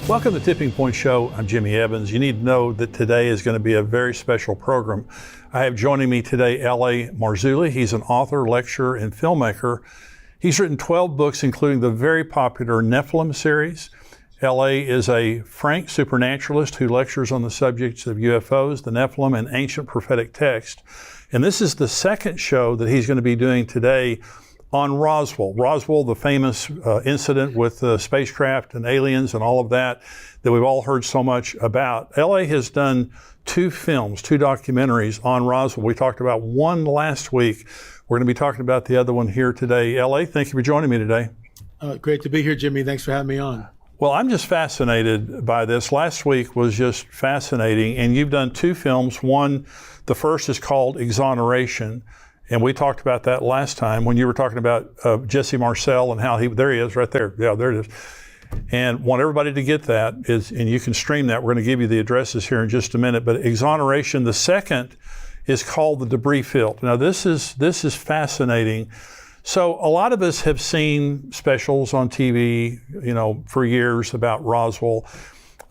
Welcome to Tipping Point Show. I'm Jimmy Evans. You need to know that today is going to be a very special program. I have joining me today L.A. Marzulli. He's an author, lecturer, and filmmaker. He's written 12 books, including the very popular Nephilim series. L.A. is a frank supernaturalist who lectures on the subjects of UFOs, the Nephilim, and ancient prophetic text. And this is the second show that he's going to be doing today on Roswell. Roswell, the famous incident with the spacecraft and aliens and all of that we've all heard so much about. L.A. has done 2 films, 2 documentaries on Roswell. We talked about one last week. We're going to be talking about the other one here today. L.A., thank you for joining me today. Great to be here, Jimmy. Thanks for having me on. Well, I'm just fascinated by this. Last week was just fascinating, and you've done 2 films. One, the first is called Exoneration, and we talked about that last time when you were talking about Jesse Marcel and how there he is right there. Yeah, there it is. And want everybody to get that, and you can stream that. We're going to give you the addresses here in just a minute. But Exoneration, the second, is called The Debris Field. Now, this is fascinating. So a lot of us have seen specials on TV, for years about Roswell.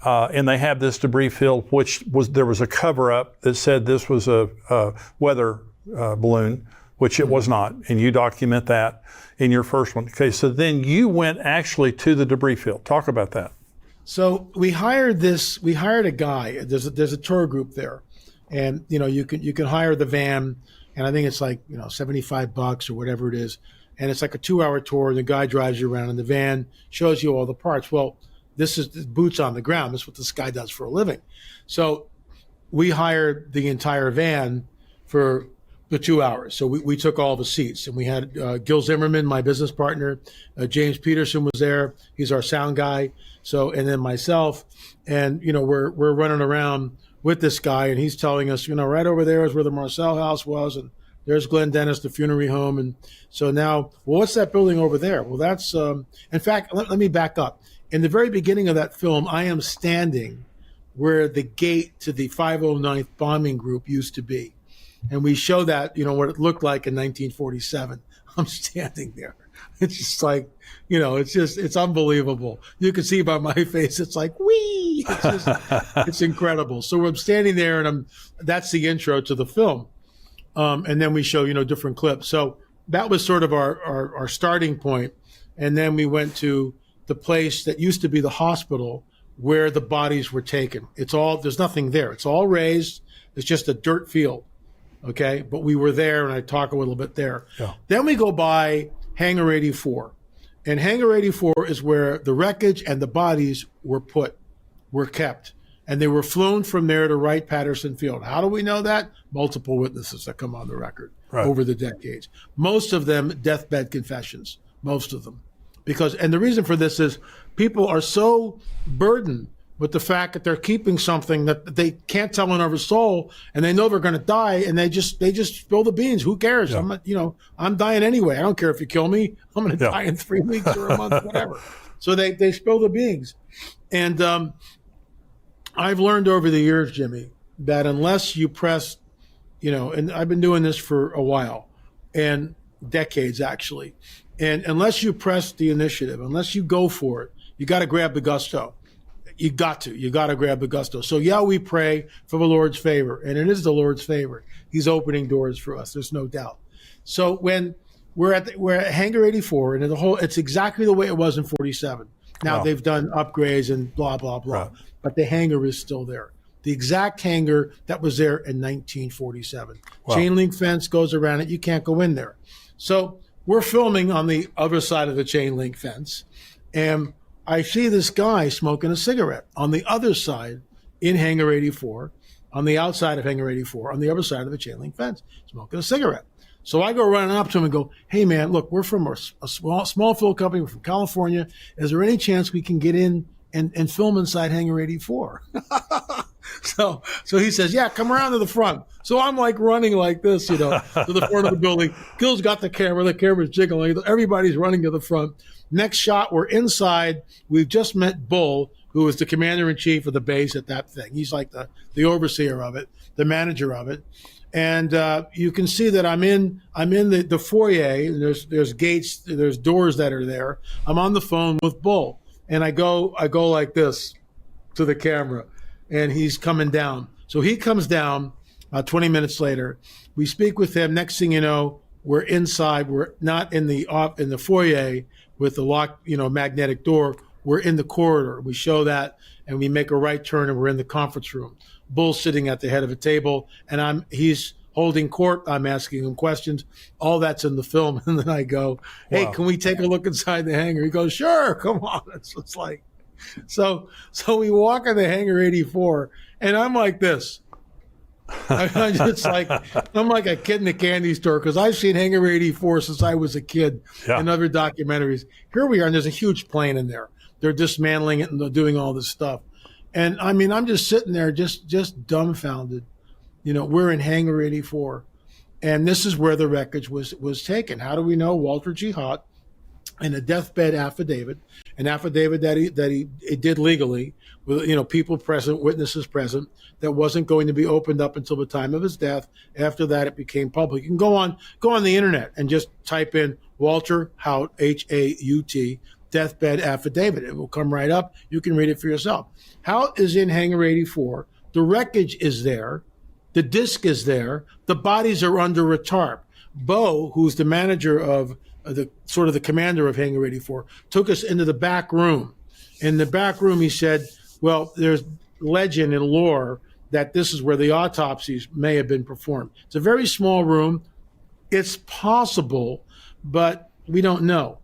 And they have this debris field, there was a cover-up that said this was a weather balloon, which it was not, and you document that in your first one. Okay, so then you went actually to the debris field. Talk about that. So we hired a guy. There's a tour group there, and you can hire the van, and I think it's like $75 or whatever it is, and it's like a 2-hour tour. And the guy drives you around in the van, shows you all the parts. Well, this is boots on the ground. This is what this guy does for a living. So we hired the entire van for the 2 hours. So we took all the seats, and we had Gil Zimmerman, my business partner, James Peterson was there. He's our sound guy. So, and then myself, and we're running around with this guy, and he's telling us, right over there is where the Marcel house was, and there's Glenn Dennis, the funerary home. And so now, well, what's that building over there? Well, that's, in fact, let me back up. In the very beginning of that film, I am standing where the gate to the 509th bombing group used to be. And we show that, what it looked like in 1947. I'm standing there. It's just like, it's unbelievable. You can see by my face, it's like, whee! It's incredible. So I'm standing there, and that's the intro to the film. And then we show, different clips. So that was sort of our starting point. And then we went to the place that used to be the hospital where the bodies were taken. There's nothing there. It's all raised. It's just a dirt field. Okay. But we were there, and I talk a little bit there. Yeah. Then we go by Hangar 84. And Hangar 84 is where the wreckage and the bodies were kept. And they were flown from there to Wright-Patterson Field. How do we know that? Multiple witnesses that come on the record over the decades. Most of them deathbed confessions, most of them. And the reason for this is people are so burdened with the fact that they're keeping something that they can't tell another soul, and they know they're going to die, and they just spill the beans. Who cares? Yeah. I'm dying anyway. I don't care if you kill me. I'm going to die in 3 weeks or a month, whatever. So they spill the beans. And I've learned over the years, Jimmy, that unless you press, and I've been doing this for a while, and decades actually, and unless you press the initiative, unless you go for it, you got to grab the gusto. You got to grab the gusto. So we pray for the Lord's favor, and it is the Lord's favor. He's opening doors for us. There's no doubt. So when we're at Hangar 84, and it's exactly the way it was in 47. Now they've done upgrades and blah, blah, blah, but the hangar is still there. The exact hangar that was there in 1947. Chain link fence goes around it. You can't go in there. So we're filming on the other side of the chain link fence, and I see this guy smoking a cigarette on the other side in Hangar 84, on the outside of Hangar 84, on the other side of the chain link fence, smoking a cigarette. So I go running up to him and go, "Hey, man, look, we're from a small film company. We're from California. Is there any chance we can get in and film inside Hangar 84? So he says, "Yeah, come around to the front." So I'm like running like this, to the front of the building. Gil's got the camera's jiggling. Everybody's running to the front. Next shot, we're inside. We've just met Bull, who is the commander-in-chief of the base at that thing. He's like the overseer of it, the manager of it. And you can see that I'm in the foyer. There's gates, there's doors that are there. I'm on the phone with Bull, and I go like this. to the camera, and he's coming down. So he comes down 20 minutes later. We speak with him. Next thing you know, we're inside. We're not in the foyer with the locked, magnetic door. We're in the corridor. We show that, and we make a right turn, and we're in the conference room. Bull's sitting at the head of a table, and he's holding court. I'm asking him questions. All that's in the film. And then I go, hey, Can we take a look inside the hangar? He goes, sure, come on. It's like, so we walk in the hangar 84, and I'm like this. I'm like a kid in a candy store, because I've seen Hangar 84 since I was a kid in other documentaries. Here we are, and there's a huge plane in there. They're dismantling it and they're doing all this stuff. And I mean, I'm just sitting there just dumbfounded. We're in Hangar 84, and this is where the wreckage was taken. How do we know? Walter G. Haught, in a deathbed affidavit, an affidavit that he did legally, with people present, witnesses present, that wasn't going to be opened up until the time of his death. After that, it became public. You can go on the internet and just type in Walter Haught, Haut, deathbed affidavit. It will come right up. You can read it for yourself. Haught is in Hangar 84. The wreckage is there. The disc is there. The bodies are under a tarp. Bo, who's the manager of the commander of Hangar 84, took us into the back room. In the back room, he said, well, there's legend and lore that this is where the autopsies may have been performed. It's a very small room. It's possible, but we don't know.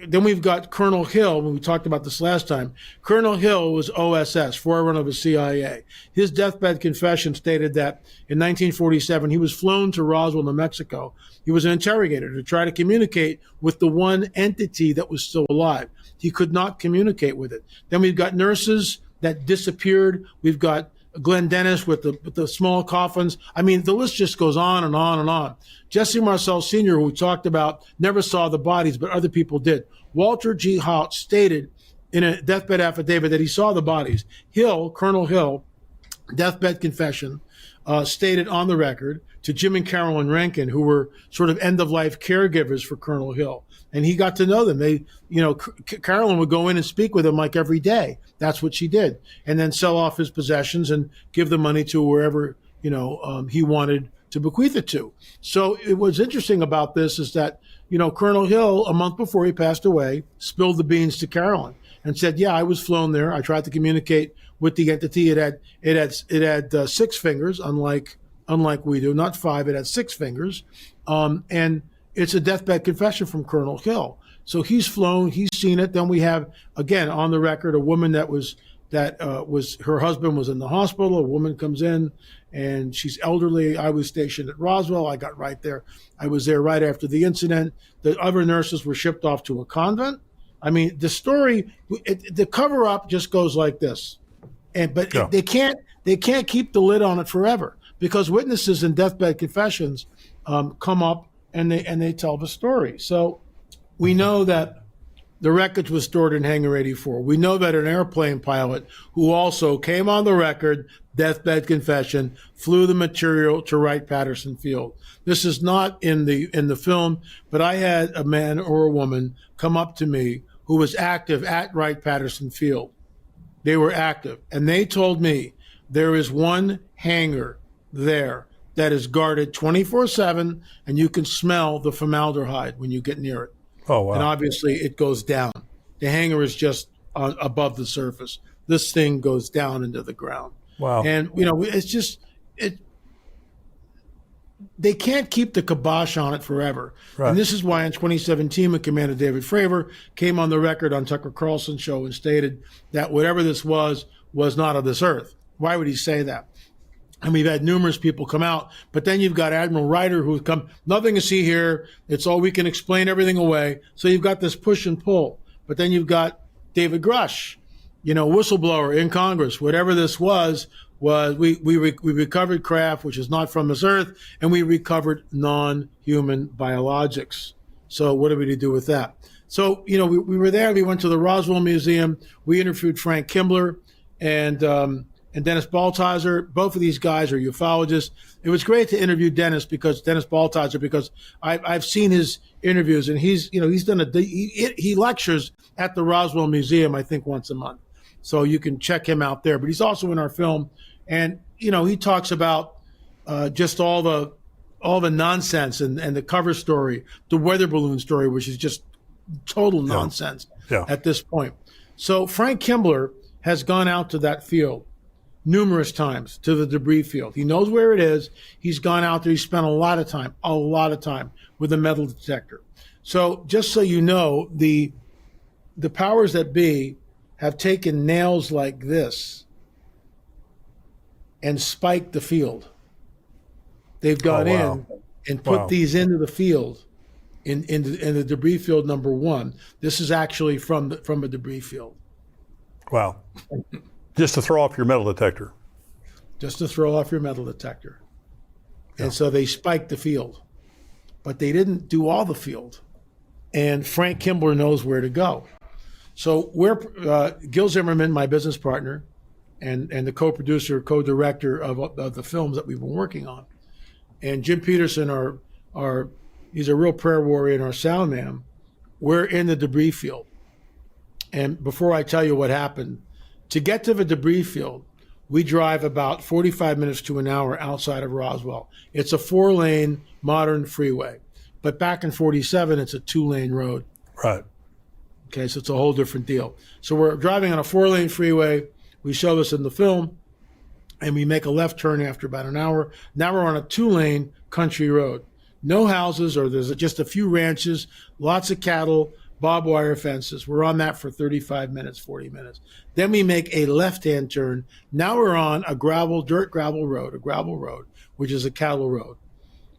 Then we've got Colonel Hill. When we talked about this last time, Colonel Hill was OSS, forerunner of the CIA. His deathbed confession stated that in 1947, he was flown to Roswell, New Mexico. He was an interrogator to try to communicate with the one entity that was still alive. He could not communicate with it. Then we've got nurses that disappeared. We've got Glenn Dennis with the small coffins. I mean, the list just goes on and on and on. Jesse Marcel Sr., who we talked about, never saw the bodies, but other people did. Walter G. Haught stated in a deathbed affidavit that he saw the bodies. Colonel Hill, deathbed confession, stated on the record to Jim and Carolyn Rankin, who were sort of end-of-life caregivers for Colonel Hill. And he got to know them. Carolyn would go in and speak with him like every day. That's what she did. And then sell off his possessions and give the money to wherever, he wanted to bequeath it to. So what's interesting about this is that, Colonel Hill, a month before he passed away, spilled the beans to Carolyn and said, yeah, I was flown there. I tried to communicate with the entity. It had 6 fingers, unlike we do, not 5. It had 6 fingers. And it's a deathbed confession from Colonel Hill. So he's flown, he's seen it. Then we have, again, on the record, a woman that was her husband was in the hospital. A woman comes in and she's elderly. I was stationed at Roswell. I got right there. I was there right after the incident. The other nurses were shipped off to a convent. I mean, the story, the cover up just goes like this. But they can't keep the lid on it forever, because witnesses in deathbed confessions come up and they tell the story. So we know that the wreckage was stored in Hangar 84. We know that an airplane pilot who also came on the record, deathbed confession, flew the material to Wright-Patterson Field. This is not in the film, but I had a man or a woman come up to me who was active at Wright-Patterson Field. They were active, and they told me there is one hangar there that is guarded 24/7, and you can smell the formaldehyde when you get near it. Oh, wow. And obviously it goes down. The hangar is just above the surface. This thing goes down into the ground. Wow. And, it's just, they can't keep the kibosh on it forever. Right. And this is why in 2017, when Commander David Fravor came on the record on Tucker Carlson's show and stated that whatever this was not of this earth. Why would he say that? And we've had numerous people come out, but then you've got Admiral Ryder who's come, nothing to see here. It's all, we can explain everything away. So you've got this push and pull. But then you've got David Grush, whistleblower in Congress. Whatever this was we recovered craft, which is not from this earth, and we recovered non-human biologics. So what are we to do with that? So, we were there. We went to the Roswell Museum. We interviewed Frank Kimbler and Dennis Balthazar. Both of these guys are ufologists. It was great to interview Dennis Balthazar, because I've seen his interviews, and he's done he lectures at the Roswell Museum, I think, once a month. So you can check him out there. But he's also in our film, and he talks about just all the nonsense and the cover story, the weather balloon story, which is just total nonsense at this point. So Frank Kimbler has gone out to that field numerous times, to the debris field. He knows where it is. He's gone out there. He spent a lot of time with a metal detector. So just so you know, the powers that be have taken nails like this and spiked the field. They've gone in and put these into the field, in the debris field number 1. This is actually from a debris field. Wow. Just to throw off your metal detector. Just to throw off your metal detector. And so they spiked the field. But they didn't do all the field. And Frank Kimbler knows where to go. So Gil Zimmerman, my business partner, and the co-producer, co-director of the films that we've been working on, and Jim Peterson, he's a real prayer warrior and our sound man. We're in the debris field. And before I tell you what happened, to get to the debris field, we drive about 45 minutes to an hour outside of Roswell. It's a 4-lane modern freeway. But back in 47, it's a 2-lane road. Right. Okay, so it's a whole different deal. So we're driving on a 4-lane freeway. We show this in the film, and we make a left turn after about an hour. Now we're on a 2-lane country road. No houses, or there's just a few ranches, lots of cattle, barbed wire fences. We're on that for 35 minutes, 40 minutes. Then we make a left-hand turn. Now we're on a dirt gravel road, which is a cattle road.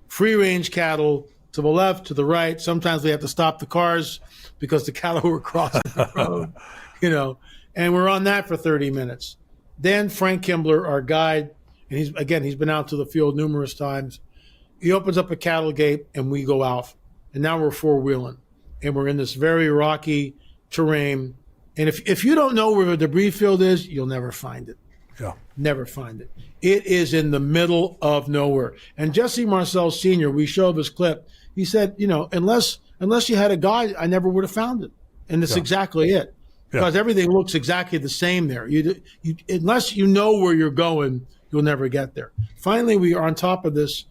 Free-range cattle to the left, to the right. Sometimes we have to stop the cars because the cattle were crossing the road, and we're on that for 30 minutes. Then Frank Kimbler, our guide, and he's been out to the field numerous times. He opens up a cattle gate and we go out. And now we're 4-wheeling. And we're in this very rocky terrain. And if you don't know where the debris field is, you'll never find it. Yeah. Never find it. It is in the middle of nowhere. And Jesse Marcel Sr., we showed this clip. He said, unless you had a guide, I never would have found it. And that's exactly it. Because everything looks exactly the same there. You unless you know where you're going, you'll never get there. Finally, we are on top of this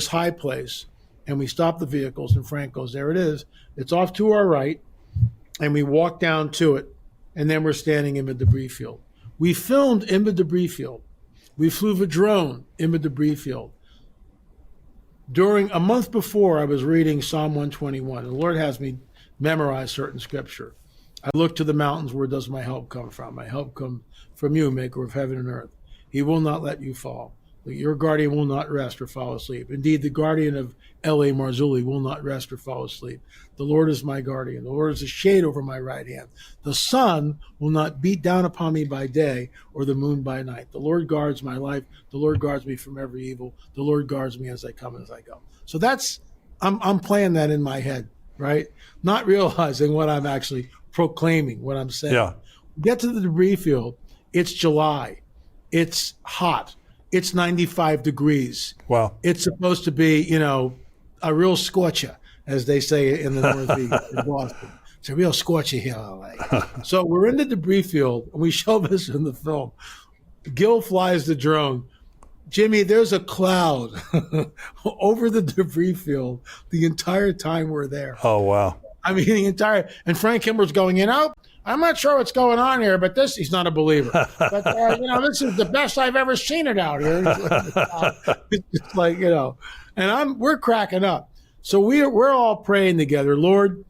high place, and we stop the vehicles, and Frank goes, there it is. It's off to our right, and we walk down to it, and then we're standing in the debris field. We filmed in the debris field. We flew the drone in the debris field. During a month before, I was reading Psalm 121. The Lord has me memorize certain scripture. I look to the mountains, where does my help come from? My help comes from you, maker of heaven and earth. He will not let you fall. Your guardian will not rest or fall asleep. Indeed, the guardian of L.A. Marzulli will not rest or fall asleep. The Lord is my guardian. The Lord is a shade over my right hand. The sun will not beat down upon me by day, or the moon by night. The Lord guards my life. The Lord guards me from every evil. The Lord guards me as I come and as I go. So I'm playing that in my head, right? Not realizing what I'm actually proclaiming, what I'm saying. Yeah. Get to the debris field. It's July. It's hot. It's 95 degrees. Wow. It's supposed to be, a real scorcher, as they say in the Northeast, in Boston. It's a real scorcher here in LA. So we're in the debris field, and we show this in the film. Gil flies the drone. Jimmy, there's a cloud over the debris field the entire time we're there. Oh, wow. I mean, and Frank Kimbler's going, I'm not sure what's going on here, but he's not a believer. But, this is the best I've ever seen it out here. It's like, and we're cracking up. So we're all praying together. Lord,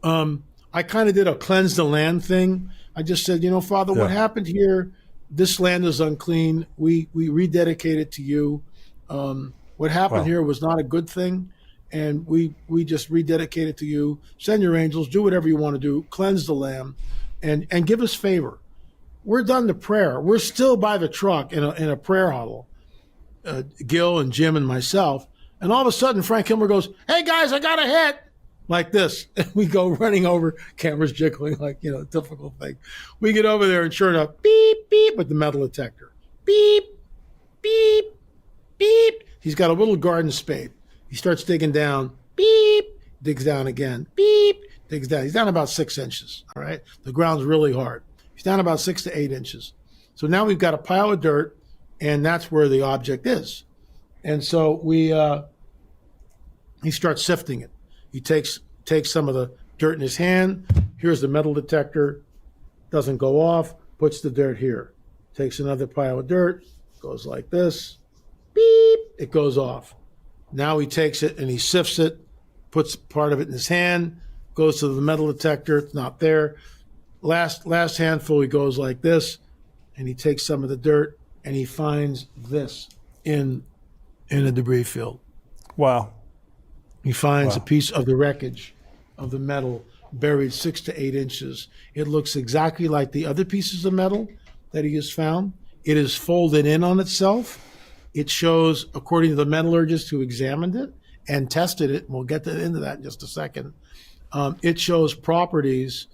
I kind of did a cleanse the land thing. I just said, Father, what happened here? This land is unclean. We rededicate it to you. What happened here was not a good thing. And we just rededicate it to you. Send your angels, do whatever you want to do, cleanse the land, and give us favor. We're done the prayer. We're still by the truck in a prayer huddle, Gil and Jim and myself. And all of a sudden, Frank Kimbler goes, hey, guys, I got a hit, like this. And we go running over, cameras jiggling, like, typical thing. We get over there, and sure enough, beep, beep, with the metal detector. Beep, beep, beep. He's got a little garden spade. He starts digging down, beep, digs down again, beep, digs down. He's down about 6 inches, all right? The ground's really hard. He's down about 6 to 8 inches. So now we've got a pile of dirt, and that's where the object is. And so he starts sifting it. He takes some of the dirt in his hand. Here's the metal detector. Doesn't go off. Puts the dirt here. Takes another pile of dirt. Goes like this. Beep. It goes off. Now he takes it and he sifts it. Puts part of it in his hand. Goes to the metal detector. It's not there. Last handful, he goes like this, and he takes some of the dirt and he finds this in a debris field. Wow. He finds a piece of the wreckage of the metal buried 6 to 8 inches. It looks exactly like the other pieces of metal that he has found. It is folded in on itself. It shows, according to the metallurgist who examined it and tested it, and we'll get into that in just a second, it shows properties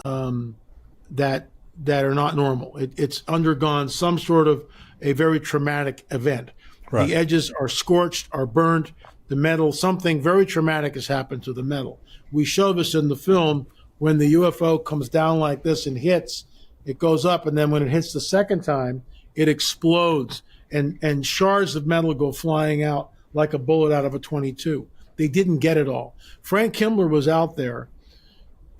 that are not normal. It's undergone some sort of a very traumatic event. Right. The edges are scorched, are burnt. The metal, something very traumatic has happened to the metal. We show this in the film when the UFO comes down like this and hits. It goes up, and then when it hits the second time, it explodes, and shards of metal go flying out like a bullet out of a .22. They didn't get it all. Frank Kimbler was out there,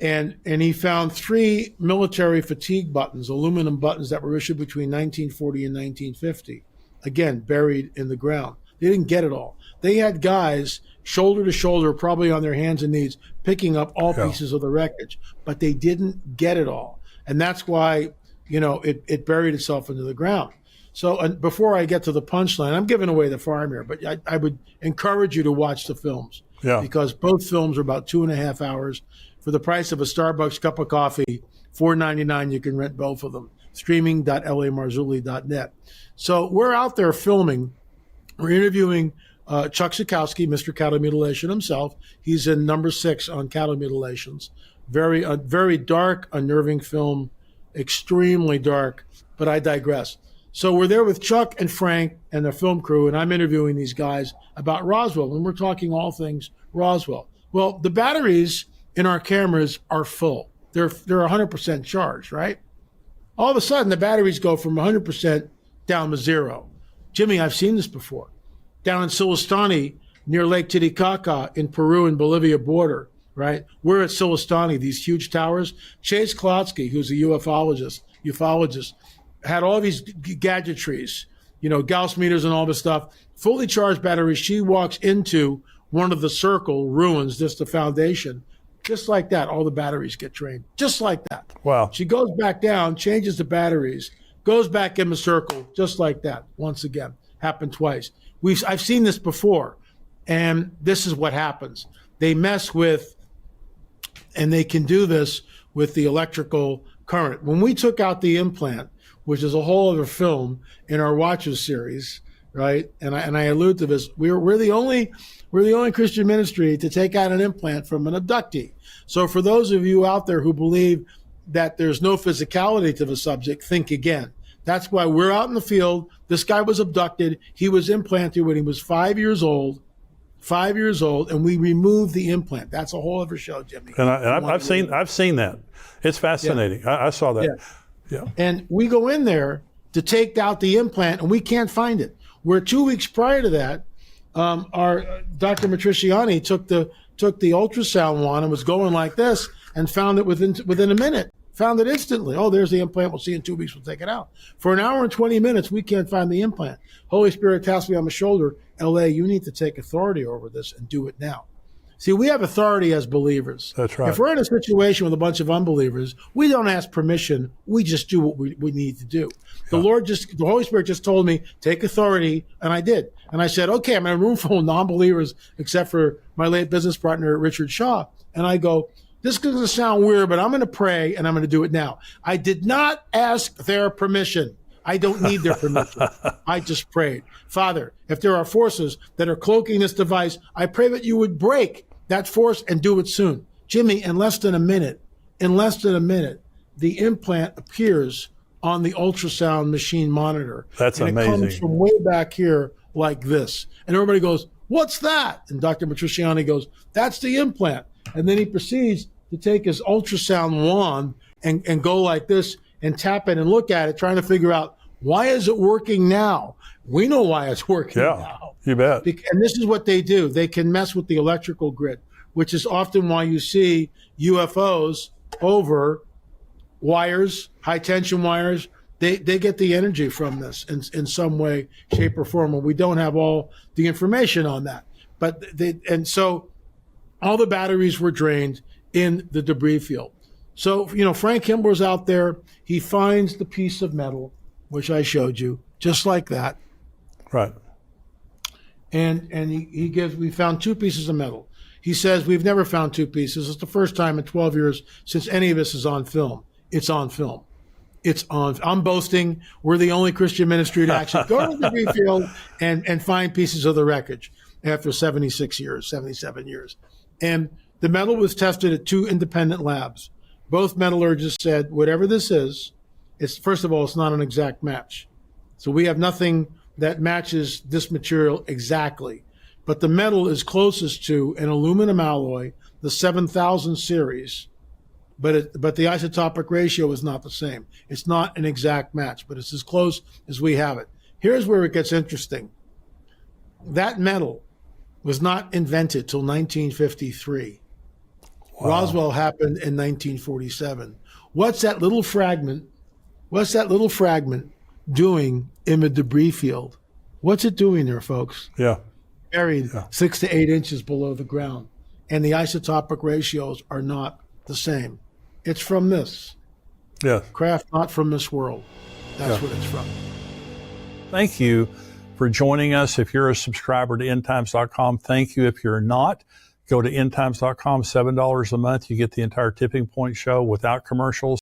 and he found 3 military fatigue buttons, aluminum buttons that were issued between 1940 and 1950, again, buried in the ground. They didn't get it all. They had guys shoulder to shoulder, probably on their hands and knees, picking up all pieces of the wreckage, but they didn't get it all. And that's why, it buried itself into the ground. So before I get to the punchline, I'm giving away the farm here, but I would encourage you to watch the films because both films are about 2.5 hours. For the price of a Starbucks cup of coffee, $4.99, you can rent both of them. Streaming.lamarzulli.net. So we're out there filming. We're interviewing Chuck Zukowski, Mr. Cattle Mutilation himself. He's in number 6 on cattle mutilations. Very dark, unnerving film, extremely dark, but I digress. So we're there with Chuck and Frank and the film crew, and I'm interviewing these guys about Roswell, and we're talking all things Roswell. Well, the batteries in our cameras are full. They're 100% charged, right? All of a sudden, the batteries go from 100% down to 0. Jimmy, I've seen this before. Down in Silistani, near Lake Titicaca in Peru and Bolivia border, right? We're at Silistani, these huge towers. Chase Klodsky, who's a ufologist, had all these gadgetries, Gauss meters and all this stuff, fully charged batteries. She walks into one of the circle ruins, just the foundation. Just like that, all the batteries get drained. Just like that. Wow. She goes back down, changes the batteries, goes back in the circle, just like that. Once again, happened twice. I've seen this before, and this is what happens. They mess with, and they can do this with the electrical current. When we took out the implant, which is a whole other film in our Watchers series, right? And I allude to this. We're the only Christian ministry to take out an implant from an abductee. So for those of you out there who believe that there's no physicality to the subject, think again. That's why we're out in the field. This guy was abducted. He was implanted when he was 5 years old, and we removed the implant. That's a whole other show, Jimmy. And I've seen that. It's fascinating. Yeah. I saw that. Yeah. And we go in there to take out the implant, and we can't find it. Where 2 weeks prior to that, our Dr. Matriciani took the ultrasound wand and was going like this and found it within a minute. Found it instantly. Oh, there's the implant. We'll see in 2 weeks. We'll take it out. For an hour and 20 minutes, we can't find the implant. Holy Spirit taps me on the shoulder. LA, you need to take authority over this and do it now. See, we have authority as believers. That's right. If we're in a situation with a bunch of unbelievers, we don't ask permission. We just do what we need to do. The Holy Spirit just told me, take authority, and I did. And I said, okay, I'm in a room full of non-believers, except for my late business partner, Richard Shaw. And I go, this is going to sound weird, but I'm going to pray, and I'm going to do it now. I did not ask their permission. I don't need their permission. I just prayed. Father, if there are forces that are cloaking this device, I pray that you would break that force and do it soon. Jimmy, in less than a minute, the implant appears on the ultrasound machine monitor. That's amazing. It comes from way back here like this. And everybody goes, what's that? And Dr. Matriciani goes, that's the implant. And then he proceeds to take his ultrasound wand and go like this and tap in and look at it, trying to figure out, why is it working now? We know why it's working now. You bet. And this is what they do. They can mess with the electrical grid, which is often why you see UFOs over wires, high tension wires. They get the energy from this in some way, shape, or form, and we don't have all the information on that. And so all the batteries were drained in the debris field. So, Frank Kimball's out there. He finds the piece of metal, which I showed you, just like that. Right. And we found 2 pieces of metal. He says, we've never found 2 pieces. It's the first time in 12 years since any of this is on film. It's on film. I'm boasting. We're the only Christian ministry to actually go to the debris field and find pieces of the wreckage after 76 years, 77 years. And the metal was tested at 2 independent labs. Both metallurgists said, whatever this is, first of all, it's not an exact match. So we have nothing that matches this material exactly. But the metal is closest to an aluminum alloy, the 7000 series, but the isotopic ratio is not the same. It's not an exact match, but it's as close as we have it. Here's where it gets interesting. That metal was not invented till 1953. Wow. Roswell happened in 1947. What's that little fragment doing in the debris field? What's it doing there, folks? Yeah. Buried 6 to 8 inches below the ground. And the isotopic ratios are not the same. It's from this. Yeah. Craft not from this world. That's what it's from. Thank you for joining us. If you're a subscriber to endtimes.com, thank you. If you're not, go to endtimes.com, $7 a month. You get the entire Tipping Point show without commercials,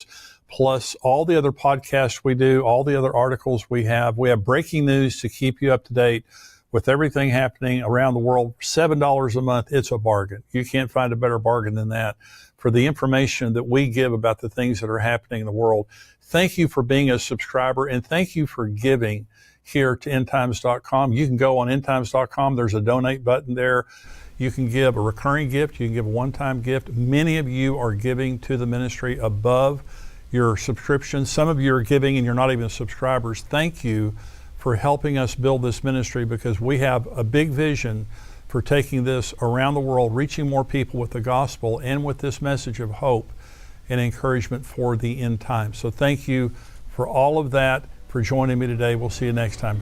plus all the other podcasts we do, all the other articles we have. We have breaking news to keep you up to date with everything happening around the world. $7 a month, it's a bargain. You can't find a better bargain than that for the information that we give about the things that are happening in the world. Thank you for being a subscriber, and thank you for giving here to endtimes.com. You can go on endtimes.com. There's a donate button there. You can give a recurring gift. You can give a one-time gift. Many of you are giving to the ministry above your subscription. Some of you are giving and you're not even subscribers. Thank you for helping us build this ministry, because we have a big vision for taking this around the world, reaching more people with the gospel and with this message of hope and encouragement for the end time. So thank you for all of that, for joining me today. We'll see you next time.